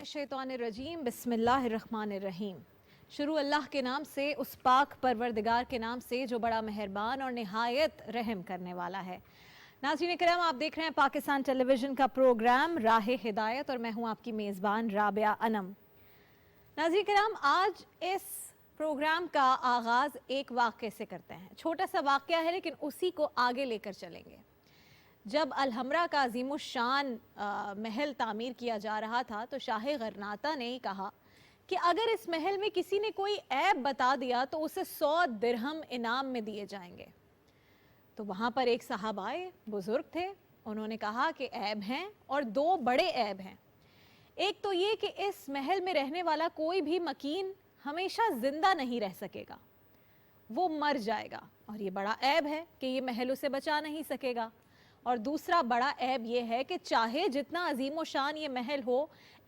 मिनश्शैतानिर्रजीम बिस्मिल्लाहिर्रहमानिर्रहीम। शुरू अल्लाह के नाम से, उस पाक परवरदिगार के नाम से जो बड़ा मेहरबान और निहायत रहम करने वाला है। नाज़रीन करम, आप देख रहे हैं पाकिस्तान टेलीविज़न का प्रोग्राम राह हिदायत और मैं हूं आपकी मेज़बान राबिया अनम। नाज़रीन करम, आज इस प्रोग्राम का आगाज़ एक वाक़े से करते हैं। छोटा सा वाक़या है लेकिन उसी को आगे लेकर चलेंगे। जब अलहमरा का अज़ीमुश्शान महल तामीर किया जा रहा था तो शाह गरनाता ने ही कहा कि अगर इस महल में किसी ने कोई ऐब बता दिया तो उसे 100 दिरहम इनाम में दिए जाएंगे। तो वहाँ पर एक साहब आए, बुज़ुर्ग थे, उन्होंने कहा कि ऐब हैं और 2 बड़े ऐब हैं। एक तो ये कि इस महल में रहने वाला कोई भी मकीन हमेशा ज़िंदा नहीं रह सकेगा, वो मर जाएगा और ये बड़ा ऐब है कि ये महल उसे बचा नहीं सकेगा। और दूसरा बड़ा ऐब ये है कि चाहे जितना अजीम शान ये महल हो,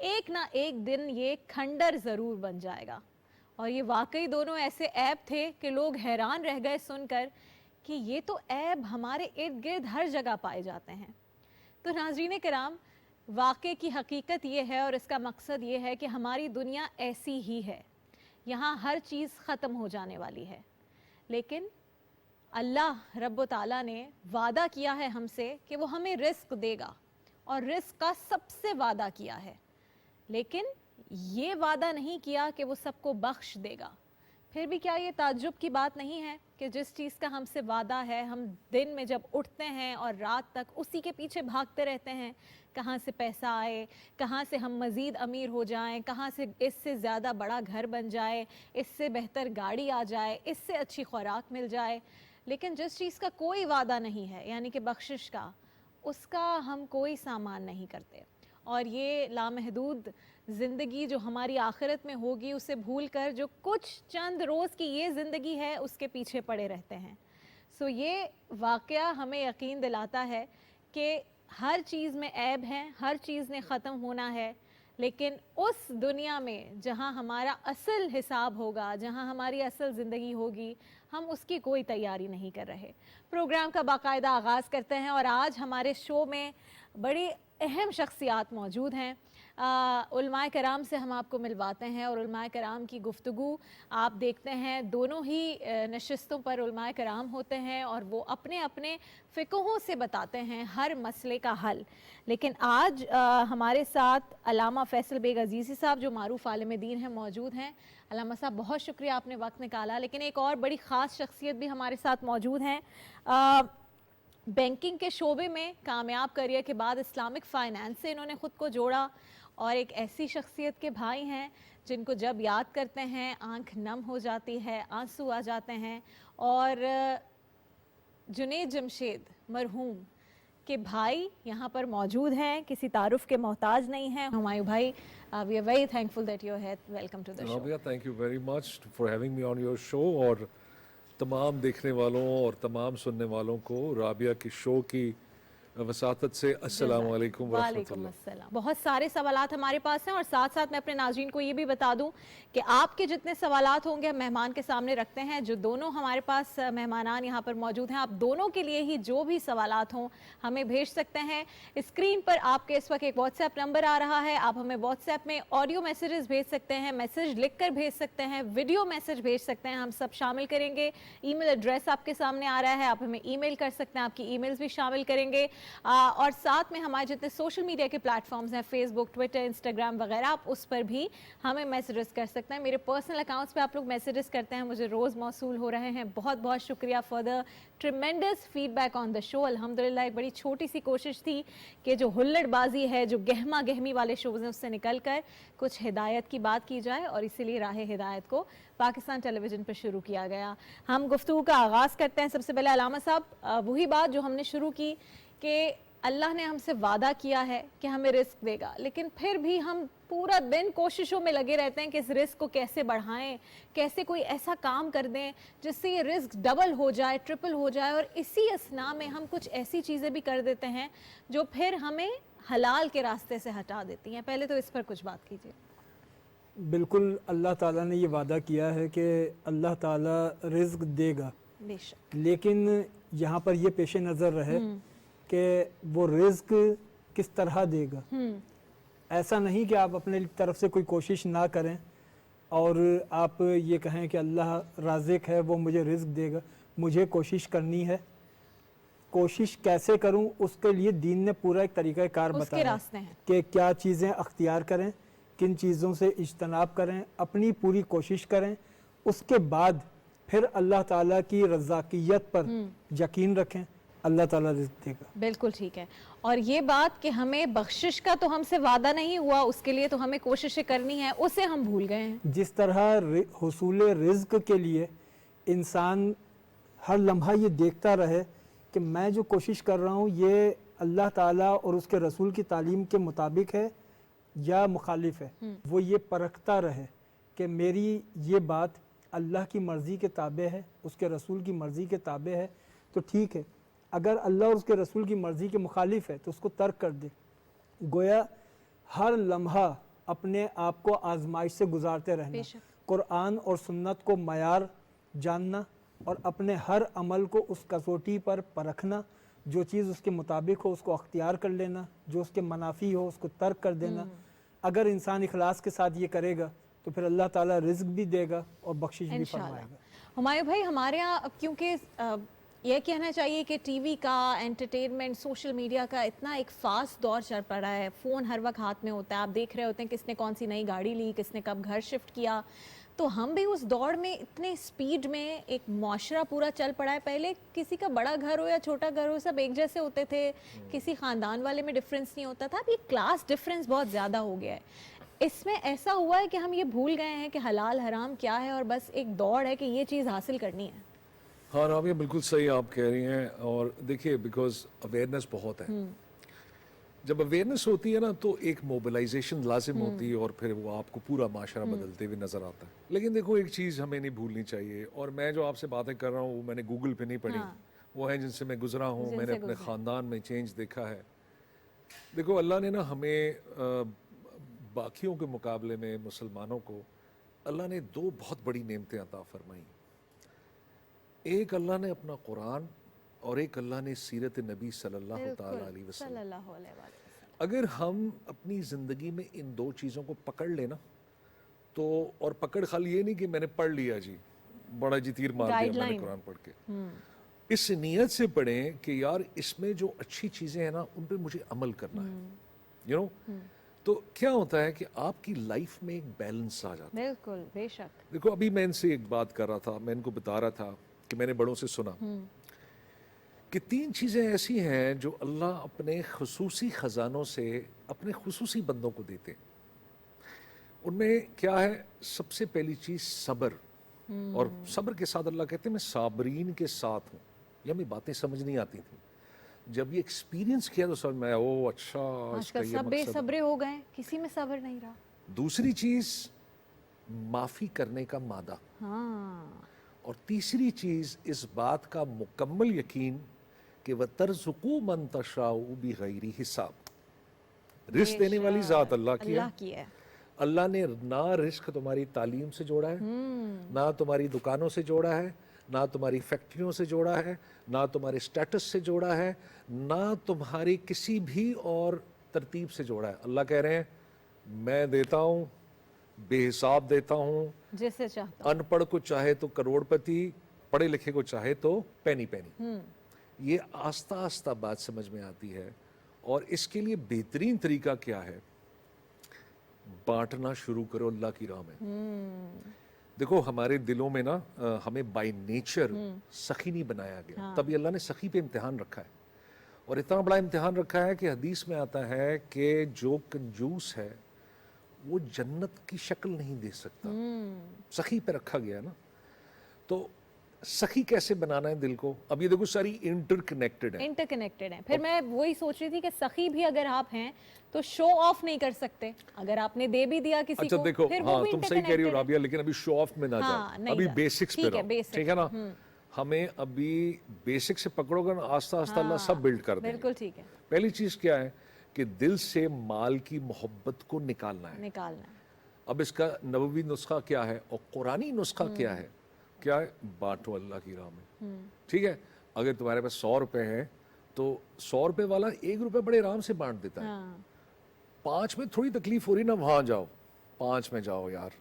एक ना एक दिन ये खंडर ज़रूर बन जाएगा। और ये वाकई दोनों ऐसे ऐब थे कि लोग हैरान रह गए सुनकर कि ये तो ऐब हमारे इर्द गिर्द हर जगह पाए जाते हैं। तो नाज़रीन किराम, वाक़े की हकीकत ये है और इसका मकसद ये है कि हमारी दुनिया ऐसी ही है, यहाँ हर चीज़ ख़त्म हो जाने वाली है। लेकिन अल्लाह रब्बुल ताला ने वादा किया है हमसे कि वो हमें रिस्क देगा और रिस्क का सबसे वादा किया है, लेकिन ये वादा नहीं किया कि वो सबको बख्श देगा। फिर भी क्या ये ताज्जुब की बात नहीं है कि जिस चीज़ का हमसे वादा है, हम दिन में जब उठते हैं और रात तक उसी के पीछे भागते रहते हैं, कहाँ से पैसा आए, कहाँ से हम मज़ीद अमीर हो जाएं, कहाँ से इससे ज़्यादा बड़ा घर बन जाए, इससे बेहतर गाड़ी आ जाए, इससे अच्छी खुराक मिल जाए। लेकिन जिस चीज़ का कोई वादा नहीं है, यानी कि बख्शिश का, उसका हम कोई सामान नहीं करते। और ये लामहदूद ज़िंदगी जो हमारी आखिरत में होगी, उसे भूल कर जो कुछ चंद रोज़ की ये ज़िंदगी है उसके पीछे पड़े रहते हैं। सो ये वाक़या हमें यकीन दिलाता है कि हर चीज़ में ऐब है, हर चीज़ ने ख़त्म होना है, लेकिन उस दुनिया में जहाँ हमारा असल हिसाब होगा, जहाँ हमारी असल ज़िंदगी होगी, हम उसकी कोई तैयारी नहीं कर रहे। प्रोग्राम का बाकायदा आगाज़ करते हैं और आज हमारे शो में बड़ी अहम शख्सियात मौजूद हैं। उलमाए कराम से हम आपको मिलवाते हैं और उलमाए कराम की गुफ्तगू आप देखते हैं, दोनों ही नशिस्तों पर उलमाए कराम होते हैं और वो अपने अपने फ़िक़हों से बताते हैं हर मसले का हल। लेकिन आज हमारे साथ अल्लामा फैसल बेग अजीज़ी साहब जो मारूफ़ आलिम दीन हैं मौजूद हैं। अल्लामा साहब, बहुत शुक्रिया आपने वक्त निकाला। लेकिन एक और बड़ी ख़ास शख्सियत भी हमारे साथ मौजूद हैं। बैंकिंग के शोबे में कामयाब करियर के बाद इस्लामिक फ़ाइनेंस से इन्होंने ख़ुद को जोड़ा और एक ऐसी शख्सियत के भाई हैं जिनको जब याद करते हैं आंख नम हो जाती है, आंसू आ जाते हैं। और जुनैद जमशेद मरहूम के भाई यहाँ पर मौजूद हैं, किसी तारुफ के मोहताज नहीं हैं। हुमायूं भाई, we are very thankful that you are here. Welcome to the show. Rabia, thank you very much for having me on your show. और तमाम देखने वालों और तमाम सुनने वालों को राबिया की शो की वसातत से अस्सलाम वालेकुम व रहमतुल्लाह। बहुत सारे सवालात हमारे पास हैं और साथ साथ मैं अपने नाज़रीन को ये भी बता दूं कि आपके जितने सवालात होंगे हम मेहमान के सामने रखते हैं। जो दोनों हमारे पास मेहमानान यहाँ पर मौजूद हैं, आप दोनों के लिए ही जो भी सवालात हों हमें भेज सकते हैं। स्क्रीन पर आपके इस वक्त एक व्हाट्सएप नंबर आ रहा है, आप हमें व्हाट्सएप में ऑडियो मैसेजेस भेज सकते हैं, मैसेज लिख कर भेज सकते हैं, वीडियो मैसेज भेज सकते हैं, हम सब शामिल करेंगे। ईमेल एड्रेस आपके सामने आ रहा है, आप हमें ईमेल कर सकते हैं, आपकी ईमेल्स भी शामिल करेंगे। और साथ में हमारे जितने सोशल मीडिया के प्लेटफॉर्म्स हैं, फेसबुक, ट्विटर, इंस्टाग्राम वगैरह, आप उस पर भी हमें मैसेजेस कर सकते हैं। मेरे पर्सनल अकाउंट्स पे आप लोग मैसेजेस करते हैं, मुझे रोज़ मौसूल हो रहे हैं। बहुत बहुत शुक्रिया for the tremendous feedback on the show. अल्हम्दुलिल्लाह एक बड़ी छोटी सी कोशिश थी कि जो हुल्लड़बाजी है, जो गहमा गहमी वाले शोज़ हैं, उससे निकल कर कुछ हिदायत की बात की जाए और इसीलिए राह हिदायत को पाकिस्तान टेलीविज़न पर शुरू किया गया। हम गुफ्तगू का आगाज़ करते हैं। सबसे पहले अल्लामा साहब, वही बात जो हमने शुरू की कि अल्लाह ने हमसे वादा किया है कि हमें रिस्क देगा, लेकिन फिर भी हम पूरा दिन कोशिशों में लगे रहते हैं कि इस रिस्क को कैसे बढ़ाएं, कैसे कोई ऐसा काम कर दें जिससे ये रिस्क डबल हो जाए, ट्रिपल हो जाए। और इसी असना में हम कुछ ऐसी चीज़ें भी कर देते हैं जो फिर हमें हलाल के रास्ते से हटा देती हैं। पहले तो इस पर कुछ बात कीजिए। बिल्कुल, अल्लाह ताला ने ये वादा किया है कि अल्लाह ताला रिस्क देगा, लेकिन यहाँ पर ये पेश नज़र रहे कि वो रिस्क किस तरह देगा। ایسا نہیں کہ آپ اپنے طرف سے کوئی کوشش نہ کریں اور آپ یہ کہیں کہ اللہ رازق ہے وہ مجھے رزق دے گا. مجھے کوشش کرنی ہے. کوشش کیسے کروں اس کے لیے دین نے پورا ایک طریقہ کار اس کے بتایا راستے ہیں. کہ کیا چیزیں اختیار کریں, کن چیزوں سے اجتناب کریں, اپنی پوری کوشش کریں, اس کے بعد پھر اللہ تعالیٰ کی رزاقیت پر یقین رکھیں, اللہ تعالیٰ رزق دے گا. بالکل ٹھیک ہے. اور یہ بات کہ ہمیں بخشش کا تو ہم سے وعدہ نہیں ہوا, اس کے لیے تو ہمیں کوششیں کرنی ہے, اسے ہم بھول گئے ہیں. جس طرح حصول رزق کے لیے انسان ہر لمحہ یہ دیکھتا رہے کہ میں جو کوشش کر رہا ہوں یہ اللہ تعالیٰ اور اس کے رسول کی تعلیم کے مطابق ہے یا مخالف ہے, وہ یہ پرکھتا رہے کہ میری یہ بات اللہ کی مرضی کے تابع ہے, اس کے رسول کی مرضی کے تابع ہے تو ٹھیک ہے, اگر اللہ اور اس کے رسول کی مرضی کے مخالف ہے تو اس کو ترک کر دے. گویا ہر لمحہ اپنے آپ کو آزمائش سے گزارتے رہنا, قرآن اور سنت کو معیار جاننا اور اپنے ہر عمل کو اس کسوٹی پر پرکھنا, جو چیز اس کے مطابق ہو اس کو اختیار کر لینا, جو اس کے منافی ہو اس کو ترک کر دینا. اگر انسان اخلاص کے ساتھ یہ کرے گا تو پھر اللہ تعالیٰ رزق بھی دے گا اور بخشش بھی فرمائے گا. ہمایوں بھائی, ہمارے یہاں اب کیونکہ یہ کہنا چاہیے کہ ٹی وی کا, انٹرٹینمنٹ, سوشل میڈیا کا اتنا ایک فاسٹ دور چل پڑا ہے, فون ہر وقت ہاتھ میں ہوتا ہے, آپ دیکھ رہے ہوتے ہیں کس نے کون سی نئی گاڑی لی, کس نے کب گھر شفٹ کیا, تو ہم بھی اس دوڑ میں اتنے سپیڈ میں ایک معاشرہ پورا چل پڑا ہے. پہلے کسی کا بڑا گھر ہو یا چھوٹا گھر ہو سب ایک جیسے ہوتے تھے, کسی خاندان والے میں ڈفرینس نہیں ہوتا تھا. اب یہ کلاس ڈفرینس بہت زیادہ ہو گیا ہے. اس میں ایسا ہوا ہے کہ ہم یہ بھول گئے ہیں کہ حلال حرام کیا ہے, اور بس ایک دوڑ ہے کہ یہ چیز حاصل کرنی ہے. ہاں رابعہ بالکل صحیح آپ کہہ رہی ہیں. اور دیکھیے بیکاز اویئرنیس بہت ہے, جب اویئرنیس ہوتی ہے نا تو ایک موبلائزیشن لازم ہوتی ہے اور پھر وہ آپ کو پورا معاشرہ بدلتے ہوئے نظر آتا ہے. لیکن دیکھو ایک چیز ہمیں نہیں بھولنی چاہیے, اور میں جو آپ سے باتیں کر رہا ہوں وہ میں نے گوگل پہ نہیں پڑھی, وہ ہیں جن سے میں گزرا ہوں, میں نے اپنے خاندان میں چینج دیکھا ہے. دیکھو اللہ نے نا ہمیں باقیوں کے مقابلے میں مسلمانوں کو اللہ نے دو بہت بڑی نعمتیں عطا فرمائیں. ایک اللہ نے اپنا قرآن اور ایک اللہ نے سیرت نبی صلی اللہ تعالیٰ علیہ وسلم. اگر ہم اپنی زندگی میں ان دو چیزوں کو پکڑ لینا تو, اور پکڑ خالی یہ نہیں کہ میں نے پڑھ لیا جی, بڑا جی تیر مار دیا میں نے قرآن پڑھ کے, اس نیت سے پڑھیں کہ یار اس میں جو اچھی چیزیں ہیں نا ان پہ مجھے عمل کرنا ہے, تو کیا ہوتا ہے کہ آپ کی لائف میں ایک بیلنس آ جاتا ہے. بالکل بے شک. دیکھو ابھی میں ان سے ایک بات کر رہا تھا, میں ان کو بتا رہا تھا کہ میں نے بڑوں سے سنا کہ 3 چیزیں ایسی ہیں جو اللہ اپنے خصوصی خزانوں سے اپنے خصوصی بندوں کو دیتے ہیں. ان میں کیا ہے, سب سے پہلی چیز صبر, اور صبر کے ساتھ اللہ کہتے ہیں میں صابرین کے ساتھ ہوں. یہ ہمیں باتیں سمجھ نہیں آتی تھیں, جب یہ ایکسپیرینس کیا تو سمجھ میں آیا او اچھا اس کا یہ سب بے مقصد. صبرے ہو گئے, کسی میں صبر نہیں رہا. دوسری چیز معافی کرنے کا مادہ, اور تیسری چیز اس بات کا مکمل یقین کہ وَتَرْزُقُوا مَن تَشَاءُ بِغَيْرِ حساب. رزق دینے والی ذات اللہ کی ہے. اللہ نے نہ رزق تمہاری تعلیم سے جوڑا ہے, نہ تمہاری دکانوں سے جوڑا ہے, نہ تمہاری فیکٹریوں سے جوڑا ہے, نہ تمہارے سٹیٹس سے جوڑا ہے, نہ تمہاری کسی بھی اور ترتیب سے جوڑا ہے. اللہ کہہ رہے ہیں میں دیتا ہوں, بے حساب دیتا ہوں, جیسے چاہتا. ان پڑھ کو چاہے تو کروڑ پتی, پڑھے لکھے کو چاہے تو پینی پینی. یہ آہستہ آہستہ بات سمجھ میں آتی ہے, اور اس کے لیے بہترین طریقہ کیا ہے, بانٹنا شروع کرو اللہ کی راہ میں. دیکھو ہمارے دلوں میں نا ہمیں بائی نیچر سخی نہیں بنایا گیا, تبھی اللہ نے سخی پہ امتحان رکھا ہے, اور اتنا بڑا امتحان رکھا ہے کہ حدیث میں آتا ہے کہ جو کنجوس ہے وہ جنت کی شکل نہیں دے سکتا. سخی پہ رکھا گیا ہے نا. تو سخی کیسے بنانا ہے دل کو, اب یہ دیکھو ساری انٹر کنیکٹڈ ہے. پھر میں وہی سوچ رہی تھی کہ سخی بھی اگر آپ ہیں تو شو آف نہیں کر سکتے, اگر آپ نے دے بھی دیا کسی کو. اچھا دیکھو, ہاں تم صحیح کہہ رہی ہو رابعہ, لیکن ابھی شو آف میں نہ جاؤ, ابھی بیسکس پہ رہو, ٹھیک ہے نا. ہمیں ابھی بیسک سے پکڑو گے نا, آہستہ آہستہ اللہ سب بلڈ کر دے. بالکل ٹھیک ہے. پہلی چیز کیا ہے کہ دل سے مال کی محبت کو نکالنا ہے. اب اس کا نبوی نسخہ کیا ہے اور قرآنی نسخہ کیا ہے, کیا ہے, بانٹو اللہ کی راہ میں. ٹھیک ہے, اگر تمہارے پاس 100 روپے ہیں تو 100 روپے والا 1 روپے بڑے آرام سے بانٹ دیتا ہے. 5 में थोड़ी तकलीफ हो रही ना, वहां जाओ, 5 में जाओ यार।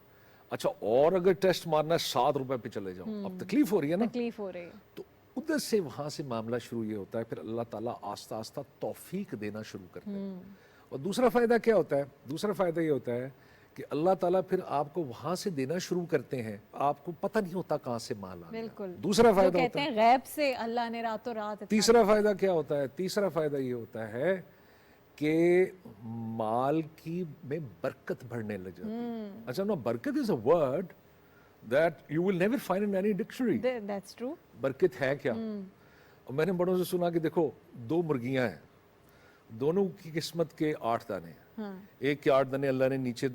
अच्छा, और अगर टेस्ट मारना है 7 रुपए पे चले जाओ, अब तकलीफ हो रही है ना, तकलीफ हो रही है। तो उधर से वहां से मामला शुरू ये होता है, फिर अल्लाह ताला आस्ता आस्ता तौफीक देना शुरू करते हैं। और दूसरा फायदा क्या होता है, दूसरा फायदा ये होता है कि अल्लाह ताला फिर आपको वहां से देना शुरू करते हैं, आपको पता नहीं होता कहाँ से माल आ गया। बिल्कुल। दूसरा जो फायदा कहते होता है। हैं गैब से अल्लाह ने रातों रात इतना तीसरा फायदा क्या होता है, तीसरा फायदा ये होता है कि माल की में बरकत बढ़ने लग जाती है। अच्छा ना, बरकत is a word that you will never find in any dictionary. That's true. बरकत है क्या? और मैंने बड़ों से सुना कि देखो 2 मुर्गियां हैं, दोनों की किस्मत के 8 दाने हैं। एक के 8 दाने अल्लाह ने नीचे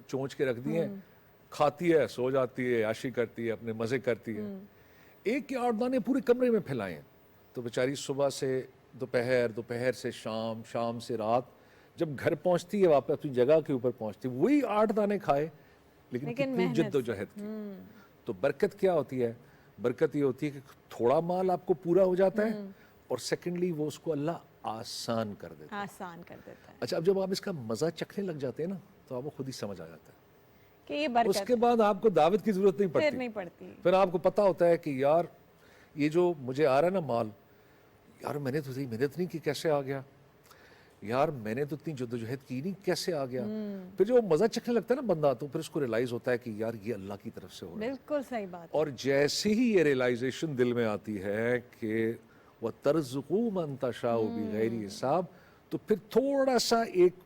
चोंच के रख दिए हैं, खाती है, सो जाती है, याशी करती है, अपने मजे करती है। एक के 8 दाने पूरे कमरे में फैलाए हैं, तो बेचारी सुबह से दोपहर, दोपहर से शाम, शाम से रात, जब घर पहुंचती है वापस अपनी जगह के ऊपर पहुंचती है, वही 8 दाने खाए, लेकिन कितनी जद्दोजहद की। तो बरकत क्या होती है? बरकत ये होती है कि थोड़ा माल आपको पूरा हो जाता है, और सेकेंडली वो उसको अल्लाह आसान कर देता है। आसान कर देता है अच्छा, अब जब आप इसका मजा चखने लग जाते हैं ना, तो आपको खुद ही समझ आ जाता है। कि ये बरकत उसके बाद आपको दावत की जरूरत नहीं फिर पड़ती। नहीं पड़ती। फिर आपको पता होता है कि यार ये जो मुझे आ रहा है ना माल, यार मैंने तो इतनी मेहनत नहीं की, कैसे आ गया? यार मैंने तो इतनी जद्दोजहद की नहीं, कैसे आ गया? फिर जो मजा चखने लगता है ना बंदा, तो फिर उसको रियलाइज होता है कि यार ये अल्लाह की तरफ से हो रहा है। बिल्कुल सही बात। और जैसे ही ये रियलाइजेशन दिल में आती है कि वह तर्ज़ुक़ू मन तशाउ बिगैरि हिसाब, तो फिर थोड़ा सा एक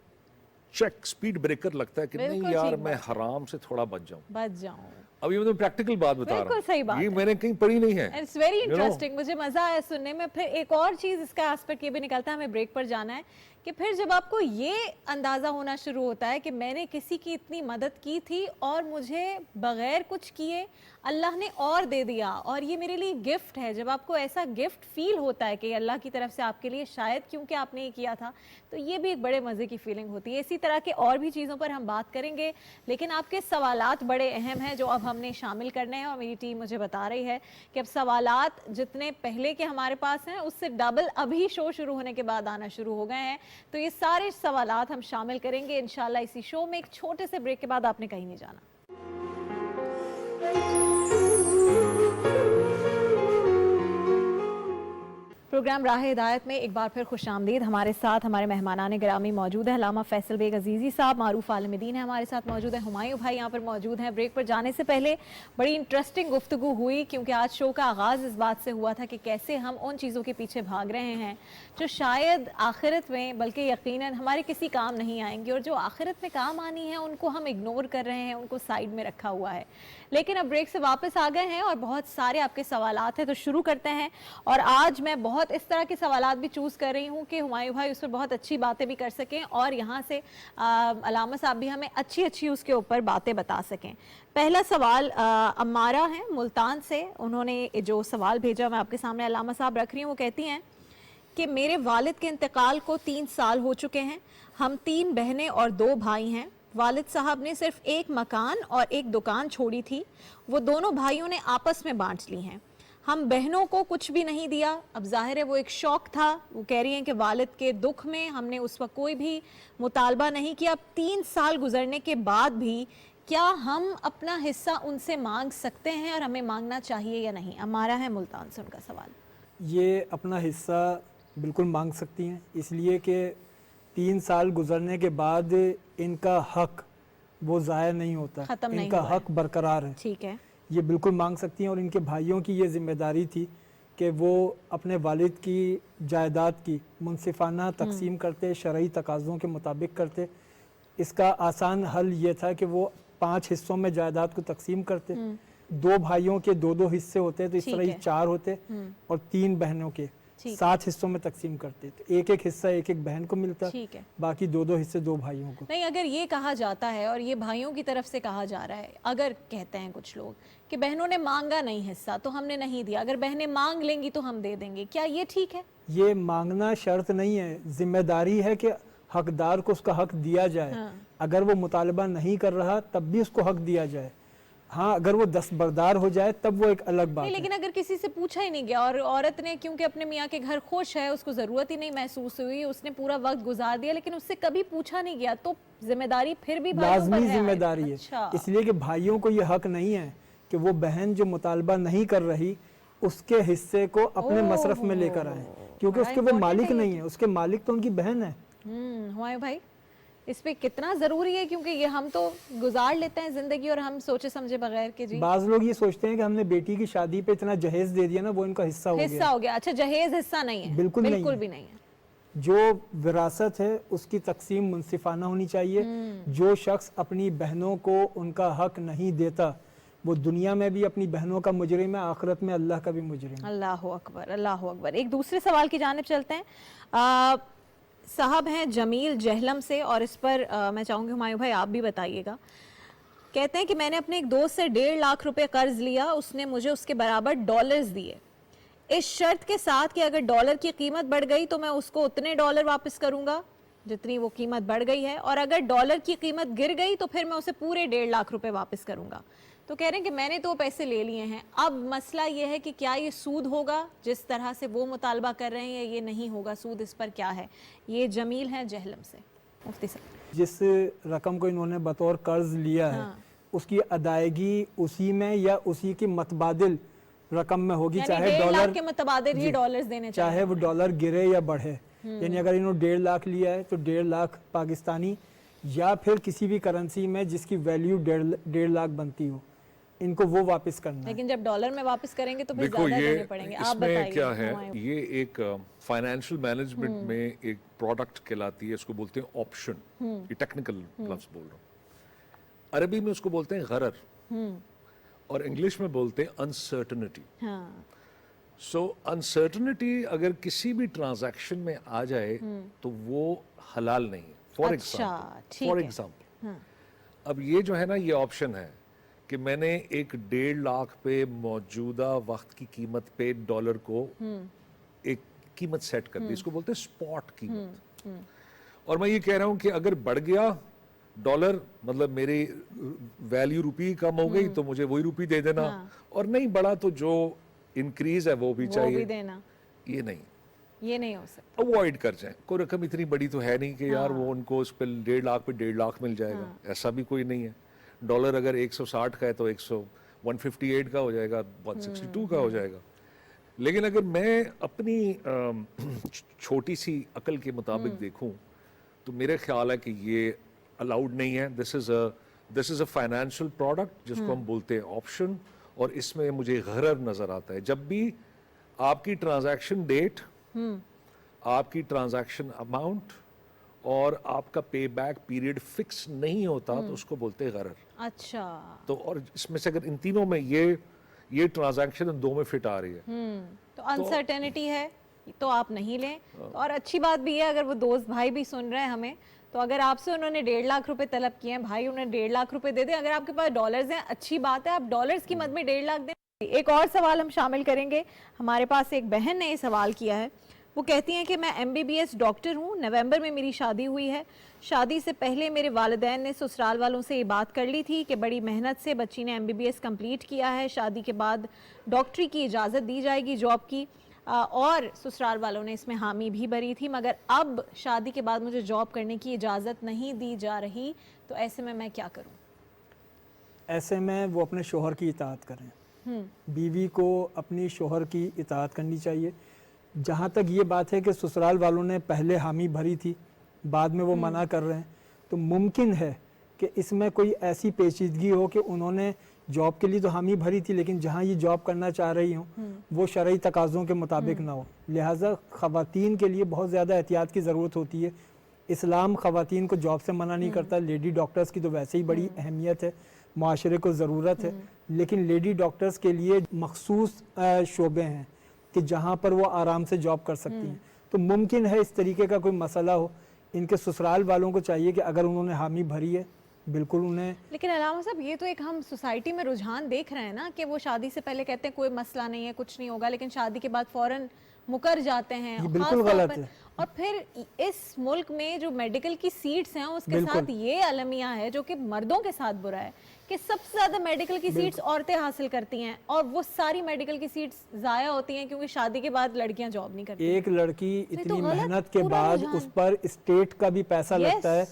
चेक, स्पीड ब्रेकर लगता है कि नहीं बिल्कुल यार ठीक मैं बात। हराम से थोड़ा बच जाऊं। बच जाऊं। अब ये मैं प्रैक्टिकल बात बता रहा बिल्कुल सही बात हूँ, ये है। मैंने कहीं पढ़ी नहीं है। It's very You know? Interesting, मुझे मजा आया सुनने में। फिर एक और चीज इसका एस्पेक्ट ये भी निकलता है, हमें ब्रेक पर जाना है, कि फिर जब आपको ये अंदाजा होना शुरू होता है कि मैंने किसी की इतनी मदद की थी और मुझे बगैर कुछ किए अल्लाह ने और दे दिया, और ये मेरे लिए गिफ्ट है। जब आपको ऐसा गिफ्ट फील होता है कि अल्लाह की तरफ से आपके लिए शायद क्योंकि आपने ये किया था, तो ये भी एक बड़े मज़े की फीलिंग होती है। इसी तरह के और भी चीज़ों पर हम बात करेंगे, लेकिन आपके सवालात बड़े अहम हैं जो अब हमने शामिल करने हैं, और मेरी टीम मुझे बता रही है कि अब सवालात जितने पहले के हमारे पास हैं उससे डबल अभी शो शुरू होने के बाद आना शुरू हो गए हैं। तो ये सारे सवालात हम शामिल करेंगे इंशाल्लाह इसी शो में। एक छोटे से ब्रेक के बाद आपने कहीं नहीं जाना। प्रोग्राम राह हिदायत में एक बार फिर खुशामदीद। हमारे साथ हमारे मेहमानान गिरामी मौजूद हैं। अल्लामा फैसल बेग अजीज़ी साहब, मारूफ आलमदीन है हमारे साथ मौजूद है, हुमायूं भाई यहाँ पर मौजूद हैं। ब्रेक पर जाने से पहले बड़ी इंटरेस्टिंग गुफ्तगू हुई, क्योंकि आज शो का आगाज़ इस बात से हुआ था कि कैसे हम उन चीज़ों के पीछे भाग रहे हैं जो शायद आखिरत में, बल्कि यकीनन हमारे किसी काम नहीं आएंगी, और जो आखिरत में काम आनी है उनको हम इग्नोर कर रहे हैं, उनको साइड में रखा हुआ है। लेकिन अब ब्रेक से वापस आ गए हैं और बहुत सारे आपके सवालात हैं, तो शुरू करते हैं। और आज मैं बहुत इस तरह के सवालात भी चूज़ कर रही हूँ कि हुमायूं भाई उस पर बहुत अच्छी बातें भी कर सकें, और यहाँ से अलामा साहब भी हमें अच्छी अच्छी उसके ऊपर बातें बता सकें। पहला सवाल अम्मारा है मुल्तान से, उन्होंने जो सवाल भेजा मैं आपके सामने अलामा साहब रख रही हूँ। वो कहती हैं कि मेरे वालिद के इंतकाल को 3 साल हो चुके हैं, हम 3 बहनें और 2 भाई हैं। वालिद साहब ने सिर्फ एक मकान और एक दुकान छोड़ी थी, वो दोनों भाइयों ने आपस में बांट ली हैं। हम बहनों को कुछ भी नहीं दिया। अब जाहिर है वो एक शौक था, वो कह रही हैं कि वालिद के दुख में हमने उस वक्त कोई भी मुतालबा नहीं किया। अब 3 साल गुजरने के बाद भी क्या हम अपना हिस्सा उनसे मांग सकते हैं, और हमें मांगना चाहिए या नहीं? हमारा है मुल्तान से उनका सवाल। ये अपना हिस्सा बिल्कुल मांग सकती हैं, इसलिए कि 3 साल गुजरने के बाद इनका हक वो ज़ाया नहीं होता, खत्म नहीं इनका हुआ है। हक बरकरार है। ठीक है, ये बिल्कुल मांग सकती हैं, और इनके भाइयों की ये ज़िम्मेदारी थी कि वो अपने वालिद की जायदाद की मुनसिफाना तकसीम करते, शरई तकाज़ों के मुताबिक करते। इसका आसान हल ये था कि वो 5 हिस्सों में जायदाद को तकसीम करते। 2 भाइयों के 2-2 हिस्से होते, तो इस ठीक तरह ही है। 4 होते, और 3 बहनों के ठीक 7 हिस्सों में तकसीम करते। तो एक हिस्सा एक बहन को मिलता, ठीक है। बाकी 2-2 हिस्से 2 भाइयों को। नहीं, अगर ये कहा जाता है, और ये भाइयों की तरफ से कहा जा रहा है, अगर कहते हैं कुछ लोग कि बहनों ने मांगा नहीं हिस्सा तो हमने नहीं दिया, अगर बहनें मांग लेंगी तो हम दे देंगे, क्या ये ठीक है? ये मांगना शर्त नहीं है, जिम्मेदारी है कि हकदार को उसका हक दिया जाए। हाँ। अगर वो मुतालबा नहीं कर रहा तब भी उसको हक दिया जाए। हाँ, अगर वो दस्तबरदार हो जाए तब वो एक अलग बात नहीं, है। लेकिन अगर किसी से पूछा ही नहीं गया और औरत ने क्योंकि अपने मियाँ के घर खुश है, उसको जरूरत ही नहीं महसूस हुई, उसने पूरा वक्त गुजार दिया, लेकिन उससे कभी पूछा नहीं गया, तो जिम्मेदारी फिर भी भाइयों पर लाजमी है। जिम्मेदारी है। अच्छा। इसलिए कि भाइयों को ये हक नहीं है कि वो बहन जो मुतालबा नहीं कर रही उसके हिस्से को अपने मसरफ में लेकर आए, क्योंकि उसके वो मालिक नहीं है, उसके मालिक तो उनकी बहन है। हुमायूं भाई, इस पे कितना जरूरी है, क्योंकि ये हम तो गुजार लेते हैं जिंदगी और हम सोचे समझे बगैर के। जी, बाज लोग ये सोचते हैं कि हमने बेटी की शादी पे इतना जहेज दे दिया ना, वो इनका हिस्सा हो हिस्सा गया। हो गया। अच्छा, जहेज हिस्सा नहीं है? बिल्कुल नहीं बिल्कुल है। भी नहीं है। जो विरासत है उसकी तकसीम मुनसिफाना होनी चाहिए। जो शख्स अपनी बहनों को उनका हक नहीं देता वो दुनिया में भी अपनी बहनों का मुजरिम है, आखिरत में अल्लाह का भी मुजरिम है। अल्लाह अकबर, अल्लाह अकबर। एक दूसरे सवाल की जानिब चलते हैं। साहब हैं जमील जहलम से, और इस पर मैं चाहूँगी हुमायूं भाई आप भी बताइएगा। कहते हैं कि मैंने अपने एक दोस्त से 1.5 लाख रुपए कर्ज लिया, उसने मुझे उसके बराबर डॉलर्स दिए, इस शर्त के साथ कि अगर डॉलर की कीमत बढ़ गई तो मैं उसको उतने डॉलर वापस करूंगा जितनी वो कीमत बढ़ गई है, और अगर डॉलर की कीमत गिर गई तो फिर मैं उसे पूरे 1.5 लाख रुपए वापस करूंगा। तो कह रहे हैं कि मैंने तो पैसे ले लिए हैं, अब मसला ये है कि क्या ये सूद होगा जिस तरह से वो मुतालबा कर रहे हैं, या ये नहीं होगा, सूद इस पर क्या है? ये जमील हैं जहलम से। मुफ्ती साहब, जिस रकम को इन्होंने बतौर कर्ज लिया है उसकी अदायगी उसी में या उसी की मतबादिल रकम में होगी, यानी चाहे 1.5 डॉलर लाख के मुतबादिल ही डॉलर्स देने चाहिए, चाहे वो डॉलर गिरे या बढ़े। यानी अगर इन्होंने 1.5 लाख लिया है तो 1.5 लाख पाकिस्तानी या फिर किसी भी करेंसी में जिसकी वैल्यू 1.5 लाख बनती हो, इनको वो वापस करना है। लेकिन जब डॉलर में वापस करेंगे तो फिर देखो ज्यादा ये देने पड़ेंगे। आप इसमें बताइए क्या है, हुमायूं। ये एक फाइनेंशियल मैनेजमेंट में एक प्रोडक्ट कहलाती है, इसको बोलते हैं ऑप्शन। ये टेक्निकल लफ्ज बोल रहा हूँ। अरबी में उसको बोलते हैं गरर और इंग्लिश में बोलते हैं अनसर्टनिटी। हाँ, सो अनसर्टनिटी अगर किसी भी ट्रांजैक्शन में आ जाए तो वो हलाल नहीं है। फॉर ठीक है। एग्जाम्पल अब ये जो है ना, ये ऑप्शन है कि मैंने एक 1.5 लाख पे मौजूदा वक्त की कीमत पे डॉलर को एक कीमत सेट कर दी, इसको बोलते हैं स्पॉट कीमत। और मैं ये कह रहा हूं कि अगर बढ़ गया डॉलर, मतलब मेरी वैल्यू रुपी कम हो गई तो मुझे वही रुपी दे देना, और नहीं बढ़ा तो जो इंक्रीज है वो भी वो चाहिए। भी देना, ये नहीं, ये नहीं हो सकता। अवॉइड कर जाए। कोई रकम इतनी बड़ी तो है नहीं कि यार वो उनको उस पर 1.5 लाख पे 1.5 लाख मिल जाएगा, ऐसा भी कोई नहीं है। डॉलर अगर 160 का है तो 158 का हो जाएगा, 162 का हो जाएगा। लेकिन अगर मैं अपनी छोटी सी अकल के मुताबिक देखूं तो मेरे ख्याल है कि ये अलाउड नहीं है। This is a financial product जिसको हम बोलते हैं ऑप्शन, और इसमें मुझे गरर नजर आता है। जब भी आपकी ट्रांजैक्शन डेट, आपकी ट्रांजैक्शन अमाउंट और आपका पे बैक पीरियड फिक्स नहीं होता तो उसको बोलते हैं गरर। अच्छा, तो और इसमें से अगर इन तीनों में ये ट्रांजैक्शन इन दो में फिट आ रही है तो अनसर्टेनिटी है तो आप नहीं लें। और अच्छी बात भी है, अगर वो दोस्त भाई भी सुन रहे हैं हमें, तो अगर आपसे उन्होंने 1.5 लाख रुपए तलब किए हैं, भाई उन्हें 1.5 लाख रुपए दे दें। अगर आपके पास डॉलर्स हैं, अच्छी बात है, आप डॉलर्स की मद में 1.5 लाख दें। एक और सवाल हम शामिल करेंगे। हमारे पास एक बहन ने ये सवाल किया है, वो कहती हैं कि मैं MBBS डॉक्टर हूँ, नवंबर में मेरी शादी हुई है। शादी से पहले मेरे वालिदैन ने ससुराल वालों से ये बात कर ली थी कि बड़ी मेहनत से बच्ची ने MBBS कंप्लीट किया है, शादी के बाद डॉक्टरी की इजाज़त दी जाएगी, जॉब की, और ससुराल वालों ने इसमें हामी भी भरी थी, मगर अब शादी के बाद मुझे जॉब करने की इजाज़त नहीं दी जा रही, तो ऐसे में मैं क्या करूँ? ऐसे में वो अपने शोहर की इताअत करें। बीवी को अपनी शोहर की इताअत करनी चाहिए। जहाँ तक ये बात है कि ससुराल वालों ने पहले हामी भरी थी, बाद में वो मना कर रहे हैं, तो मुमकिन है कि इसमें कोई ऐसी पेचीदगी हो कि उन्होंने जॉब के लिए तो हामी भरी थी, लेकिन जहाँ ये जॉब करना चाह रही हों वो शरई तकाज़ों के मुताबिक ना हो। लिहाजा ख़वातीन के लिए बहुत ज़्यादा एहतियात की ज़रूरत होती है। इस्लाम ख़वातीन को जॉब से मना नहीं करता। लेडी डॉक्टर्स की तो वैसे ही बड़ी अहमियत है, माशरे को ज़रूरत है, लेकिन लेडी डॉक्टर्स के लिए मखसूस शोबे हैं कि जहाँ पर वो आराम से जॉब कर सकती हैं। तो मुमकिन है इस तरीके का कोई मसला हो। इनके ससुराल वालों को चाहिए कि अगर उन्होंने हामी भरी है, बिल्कुल उन्हें। लेकिन अलामा साहब, ये तो एक हम सोसाइटी में रुझान देख रहे हैं ना, कि वो शादी से पहले कहते हैं कोई मसला नहीं है, कुछ नहीं होगा, लेकिन शादी के बाद फौरन मुकर जाते हैं। ये बिल्कुल गलत है। اور پھر اس ملک میں جو میڈیکل کی سیٹس ہیں اس کے ساتھ یہ المیہ ہے جو کہ مردوں کے ساتھ برا ہے کہ سب سے زیادہ میڈیکل کی سیٹس عورتیں حاصل کرتی ہیں اور وہ ساری میڈیکل کی سیٹس ضائع ہوتی ہیں کیونکہ شادی کے بعد لڑکیاں جاب نہیں کرتی. ایک لڑکی اتنی محنت کے بعد اس پر اسٹیٹ کا بھی پیسہ لگتا ہے,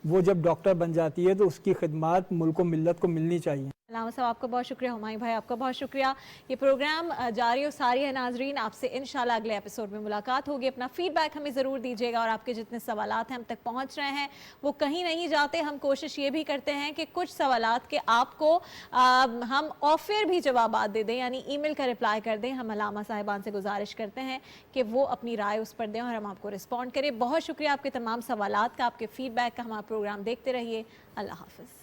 وہ جب ڈاکٹر بن جاتی ہے تو اس کی خدمات ملک و ملت کو ملنی چاہیے. علامہ صاحب آپ کا بہت شکریہ, ہمایوں بھائی آپ کا بہت شکریہ. یہ پروگرام جاری و ساری ہے ناظرین, آپ سے انشاءاللہ اگلے ایپیسوڈ میں ملاقات ہوگی. اپنا فیڈ بیک ہمیں ضرور دیجیے گا اور آپ کے جتنے سوالات ہیں ہم تک پہنچ رہے ہیں وہ کہیں نہیں جاتے. ہم کوشش یہ بھی کرتے ہیں کہ کچھ سوالات کے آپ کو ہم آف ایئر بھی جوابات دے دیں, یعنی ای میل کا رپلائی کر دیں. ہم علامہ صاحبان سے گزارش کرتے ہیں کہ وہ اپنی رائے اس پر دیں اور ہم آپ کو رسپونڈ کریں. بہت شکریہ آپ کے تمام سوالات کا, آپ کے فیڈ بیک کا. ہمارا پروگرام دیکھتے رہیے. اللہ حافظ.